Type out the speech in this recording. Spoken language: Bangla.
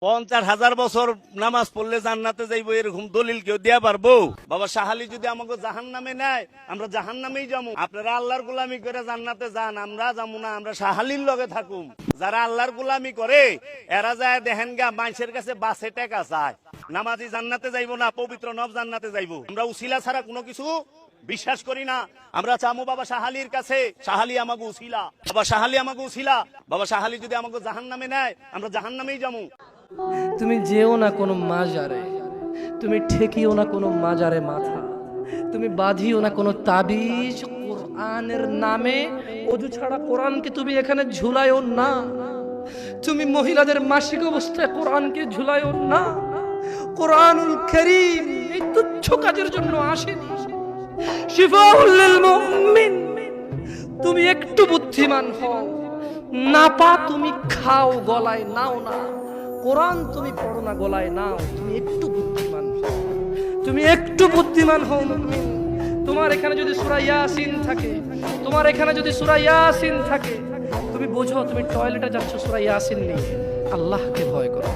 50,000 বছর নামাজ পড়লে জান্নাতে যাইবো এরকম দলিল কেউ দেয়া পারবো? বাবা শাহালি যদি আমাকে জাহান্নামে নেয়, আমরা জাহান্নামেই যাবো। আপনারা আল্লাহর গোলামি করে জান্নাতে যান, আমরা যাবো না, আমরা শাহালির লগে থাকুম। যারা আল্লাহর গোলামি করে এরা যায় দেখেন গা মানুষের কাছে বাসে টাকা চায়। নামাজি জান্নাতে যাইবো না, পবিত্র নব জান্নাতে যাইবো। আমরা উসিলা ছাড়া কোনো কিছু বিশ্বাস করি না। আমরা চামু বাবা শাহালির কাছে, শাহালি আমাকে উসিলা, বাবা শাহালি আমাকে উসিলা। বাবা শাহালি যদি আমাকে জাহান্নামে নেয়, আমরা জাহান্নামেই যাবো। তুমি যেও না কোনো মাজারে, তুমি ঠেকিও না কোনো মাজারে মাথা, তুমি বাঁধিও না কোনো তাবিজ। কোরআনের নামে অজু ছাড়া কোরআনকে তুমি এখানে ঝুলাইও না। তুমি মহিলাদের মাসিক অবস্থায় কোরআনকে ঝুলাইও না। কোরআনুল কারীম এই তুচ্ছ কাজের জন্য আসেনি, শিফাউল লিল মুমিন। তুমি একটু বুদ্ধিমান হও, নাপা তুমি খাও, গলায় নাও না। কোরআন তুমি পড়ো না, গলায় নাও। তুমি একটু বুদ্ধিমান হও, তুমি একটু বুদ্ধিমান হও মুমিন। তোমার এখানে যদি সূরা ইয়াসিন থাকে, তোমার এখানে যদি সূরা ইয়াসিন থাকে, তুমি বোঝো তুমি টয়লেটে যাচ্ছ সূরা ইয়াসিন নিয়ে। আল্লাহকে ভয় করো।